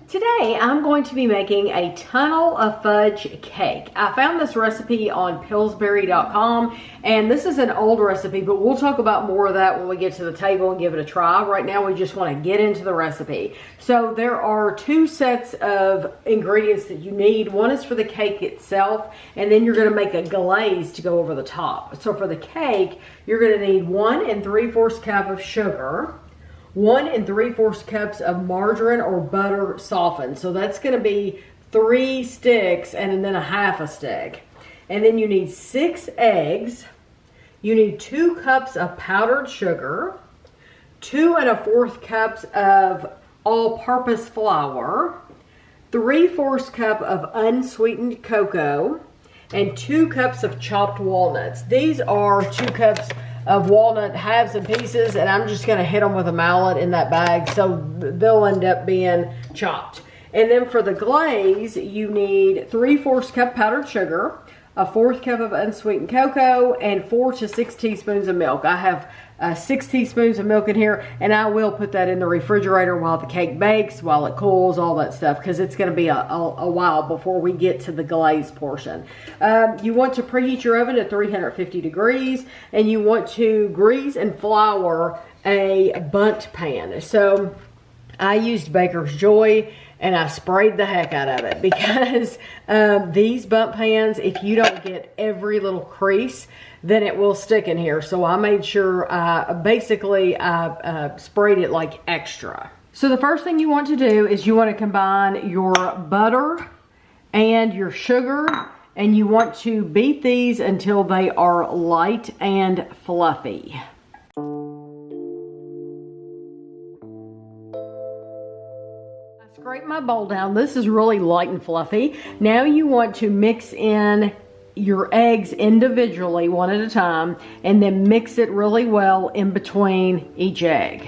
Today I'm going to be making a tunnel of fudge cake. I found this recipe on Pillsbury.com, and this is an old recipe, but we'll talk about more of that when we get to the table and give it a try. Right now we just want to get into the recipe. So there are two sets of ingredients that you need. One is for the cake itself, and then you're going to make a glaze to go over the top. So for the cake, you're going to need 1 3/4 cup of sugar, 1 3/4 cups of margarine or butter softened. So that's going to be 3 sticks and then a half a stick. And then you need 6 eggs. You need 2 cups of powdered sugar, 2 1/4 cups of all-purpose flour, 3/4 cup of unsweetened cocoa, and 2 cups of chopped walnuts. These are 2 cups of walnut halves and pieces, and I'm just going to hit them with a mallet in that bag, so they'll end up being chopped. And then for the glaze, you need 3/4 cup powdered sugar, a 1/4 cup of unsweetened cocoa, and 4 to 6 teaspoons of milk. I have 6 teaspoons of milk in here, and I will put that in the refrigerator while the cake bakes, while it cools, all that stuff, because it's going to be a while before we get to the glaze portion. You want to preheat your oven at 350 degrees, and you want to grease and flour a bundt pan. So I used Baker's Joy, and I sprayed the heck out of it, because these bundt pans, if you don't get every little crease, then it will stick in here. So I made sure, I sprayed it like extra. So the first thing you want to do is you want to combine your butter and your sugar, and you want to beat these until they are light and fluffy. Scrape my bowl down. This is really light and fluffy. Now you want to mix in your eggs individually, one at a time, and then mix it really well in between each egg.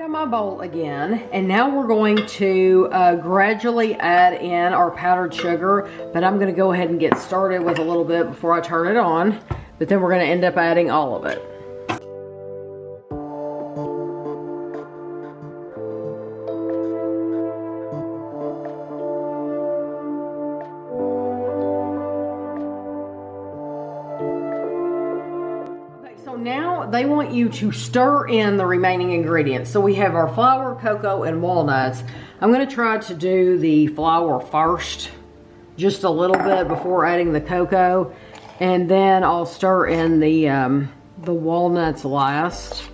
My bowl again, and now we're going to gradually add in our powdered sugar, but I'm going to go ahead and get started with a little bit before I turn it on, but then we're going to end up adding all of it. Now they want you to stir in the remaining ingredients. So we have our flour, cocoa, and walnuts. I'm going to try to do the flour first, just a little bit before adding the cocoa, and then I'll stir in the walnuts last.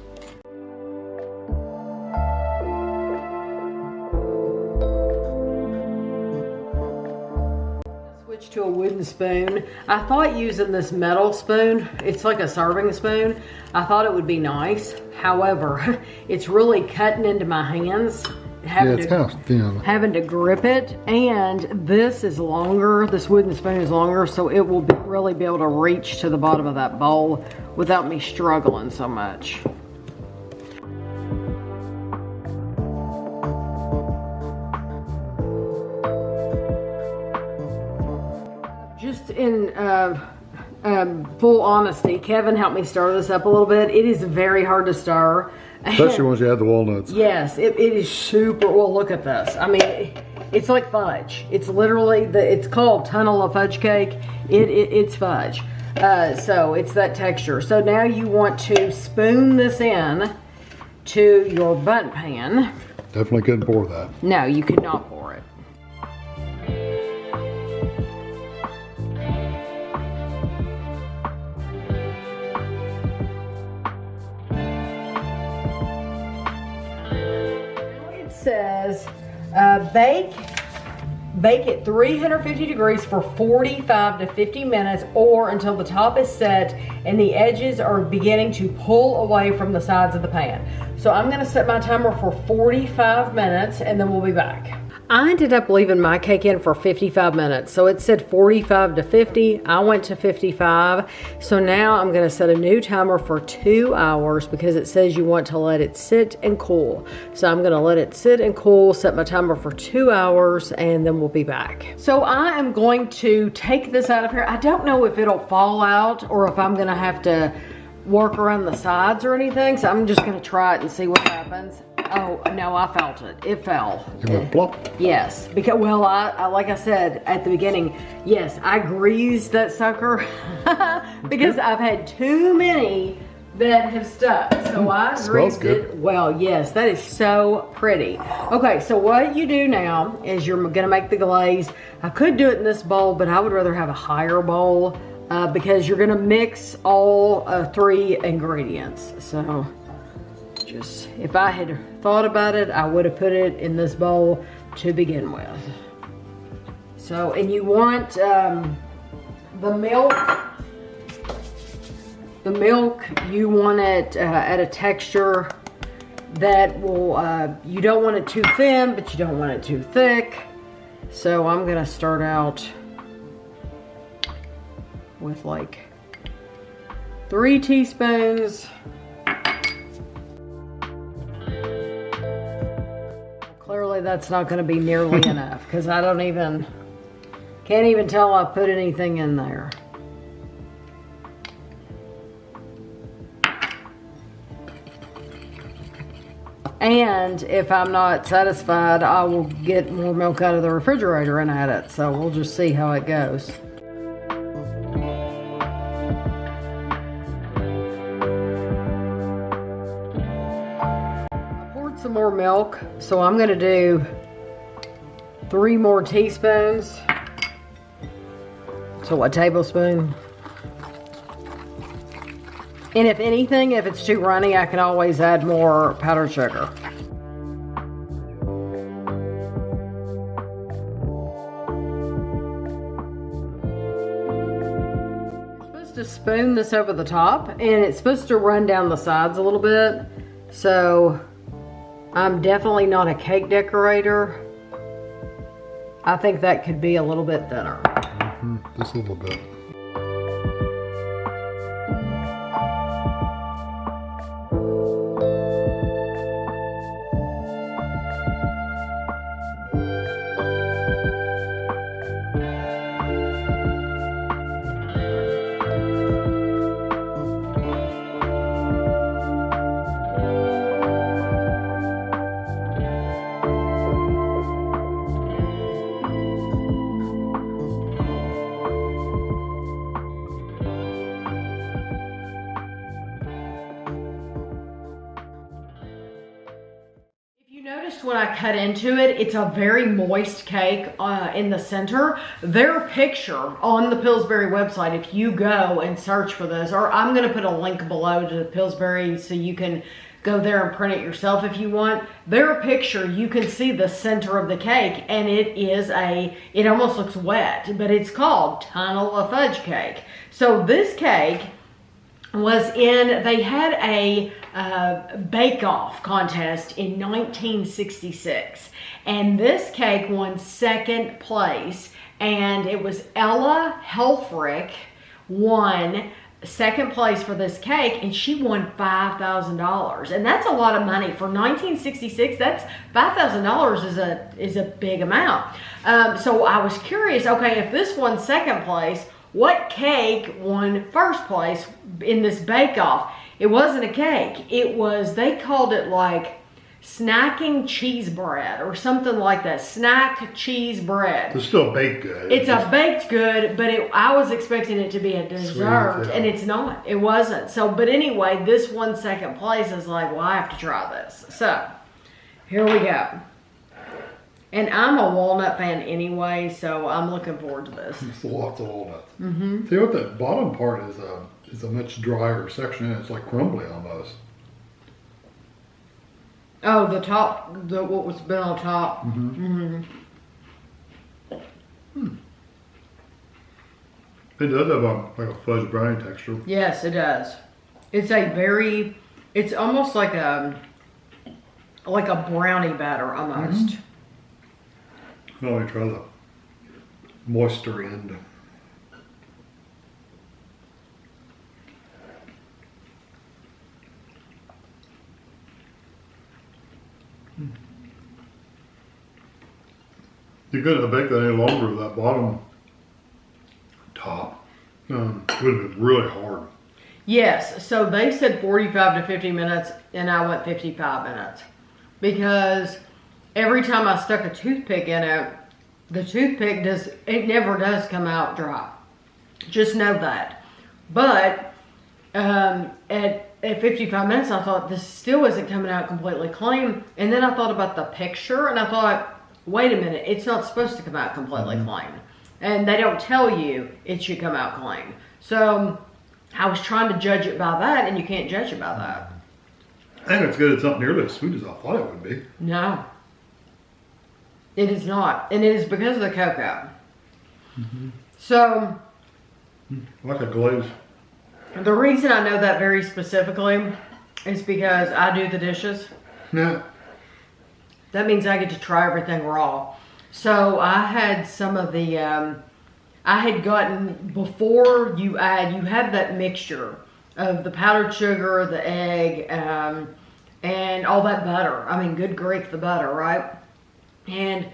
To a wooden spoon. I thought using this metal spoon, it's like a serving spoon, I thought it would be nice. However, it's really cutting into my hands. Having to grip it, and this is longer, this wooden spoon is longer, so it will really be able to reach to the bottom of that bowl without me struggling so much. Just in full honesty, Kevin helped me stir this up a little bit. It is very hard to stir. Especially once you add the walnuts. Yes, it is super, well, look at this. I mean, it's like fudge. It's literally, it's called tunnel of fudge cake. It's fudge. So it's that texture. So now you want to spoon this in to your bundt pan. Definitely couldn't pour that. No, you could not pour it. Says bake at 350 degrees for 45 to 50 minutes, or until the top is set and the edges are beginning to pull away from the sides of the pan. So I'm going to set my timer for 45 minutes, and then we'll be back. I ended up leaving my cake in for 55 minutes. So it said 45 to 50. I went to 55. So now I'm going to set a new timer for 2 hours because it says you want to let it sit and cool. So I'm going to let it sit and cool, set my timer for 2 hours, and then we'll be back. So I am going to take this out of here. I don't know if it'll fall out or if I'm going to have to work around the sides or anything. So I'm just going to try it and see what happens. Oh, no, I felt it. It fell. It went plop. Yes, because, well, I like I said at the beginning, yes, I greased that sucker because I've had too many that have stuck. So I greased it. Well, yes, that is so pretty. Okay, so what you do now is you're going to make the glaze. I could do it in this bowl, but I would rather have a higher bowl because you're going to mix all 3 ingredients. So just, if I had thought about it, I would have put it in this bowl to begin with. So, and you want the milk. The milk, you want it at a texture that will, you don't want it too thin, but you don't want it too thick. So I'm gonna start out with like 3 teaspoons. Clearly that's not going to be nearly enough because I can't even tell I put anything in there. And if I'm not satisfied, I will get more milk out of the refrigerator and add it. So we'll just see how it goes. Some more milk, so I'm gonna do 3 more teaspoons. So a tablespoon. And if anything, if it's too runny, I can always add more powdered sugar. You're supposed to spoon this over the top, and it's supposed to run down the sides a little bit. So I'm definitely not a cake decorator. I think that could be a little bit thinner. Just a little bit. Noticed when I cut into it, it's a very moist cake in the center. Their picture on the Pillsbury website, if you go and search for this, or I'm going to put a link below to the Pillsbury so you can go there and print it yourself if you want. Their picture, you can see the center of the cake, and it almost looks wet, but it's called Tunnel of Fudge Cake. So this cake they had a bake-off contest in 1966, and this cake won 2nd place, and it was Ella Helfrich won 2nd place for this cake, and she won $5,000, and that's a lot of money for 1966. That's $5,000 is a big amount. So I was curious. Okay, if this won 2nd place, what cake won 1st place in this bake-off? It wasn't a cake. It was, they called it like snacking cheese bread or something like that. Snack cheese bread. It's still baked good. It's a baked good, but I was expecting it to be a dessert, and it's not. It wasn't. So, but anyway, this won 2nd place. I was like, well, I have to try this. So, here we go. And I'm a walnut fan anyway, so I'm looking forward to this. It's lots of walnuts. See what that bottom part is a much drier section. It's like crumbly almost. Oh, the top, what was been on top. It does have like a fudge brownie texture. Yes, it does. It's almost like a brownie batter almost. Now let me try the moisture end. You couldn't have baked that any longer. That bottom top would have been really hard. Yes, so they said 45 to 50 minutes, and I went 55 minutes. Because every time I stuck a toothpick in it, the toothpick never does come out dry. Just know that. But at 55 minutes, I thought this still isn't coming out completely clean. And then I thought about the picture, and I thought, wait a minute, it's not supposed to come out completely clean. And they don't tell you it should come out clean. So I was trying to judge it by that, and you can't judge it by that. And it's good. It's not nearly as sweet as I thought it would be. No. It is not. And it is because of the cocoa. So Like a glaze. the reason I know that very specifically is because I do the dishes. Yeah. That means I get to try everything raw. So I had some of the, I had gotten, before you have that mixture of the powdered sugar, the egg, and all that butter. I mean, good grief, the butter, right? And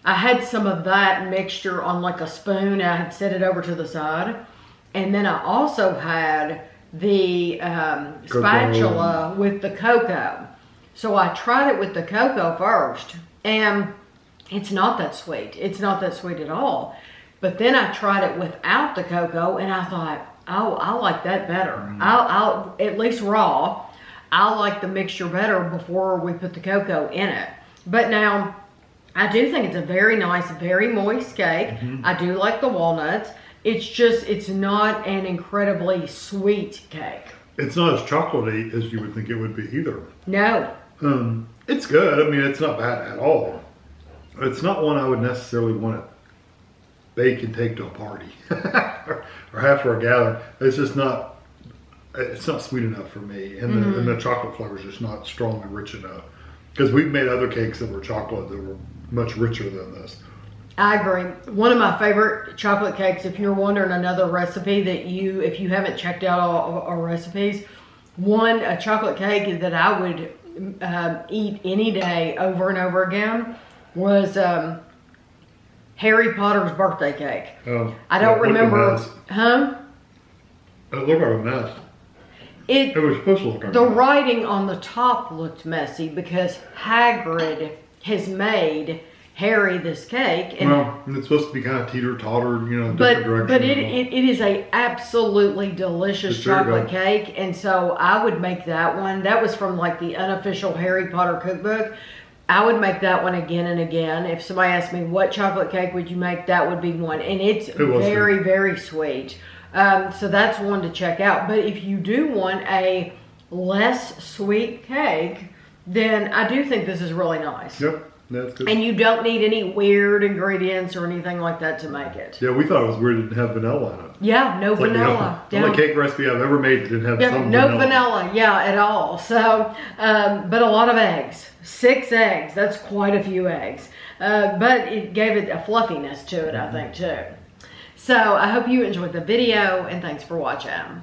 I had some of that mixture on like a spoon. I had set it over to the side. And then I also had the spatula with the cocoa. So I tried it with the cocoa first, and it's not that sweet. It's not that sweet at all. But then I tried it without the cocoa, and I thought, oh, I like that better. I'll at least raw, I like the mixture better before we put the cocoa in it. But now, I do think it's a very nice, very moist cake. I do like the walnuts. It's just, it's not an incredibly sweet cake. It's not as chocolatey as you would think it would be either. No. It's good. I mean, it's not bad at all. It's not one I would necessarily want to bake and take to a party or have for a gathering. It's just not, it's not sweet enough for me. And the chocolate flavor is just not strong and rich enough. Because we've made other cakes that were chocolate that were much richer than this. I agree. One of my favorite chocolate cakes, if you're wondering another recipe that if you haven't checked out all our recipes, a chocolate cake that I would eat any day over and over again was Harry Potter's birthday cake. Oh, I don't remember. Huh? It looked like a mess. It was supposed to look like a mess. The writing on the top looked messy because Hagrid has made Harry this cake. And well, it's supposed to be kind of teeter-totter, different direction. But it is a absolutely delicious chocolate cake, and so I would make that one. That was from like the unofficial Harry Potter cookbook. I would make that one again and again. If somebody asked me what chocolate cake would you make, that would be one. And it's very, very sweet. So that's one to check out. But if you do want a less sweet cake, then I do think this is really nice. Yep. That's good. And you don't need any weird ingredients or anything like that to make it. Yeah, we thought it was weird it didn't have vanilla in it. Yeah, no vanilla. The only cake recipe I've ever made that didn't have some no vanilla, at all. So, but a lot of eggs. 6 eggs. That's quite a few eggs. But it gave it a fluffiness to it, I think, too. So, I hope you enjoyed the video, and thanks for watching.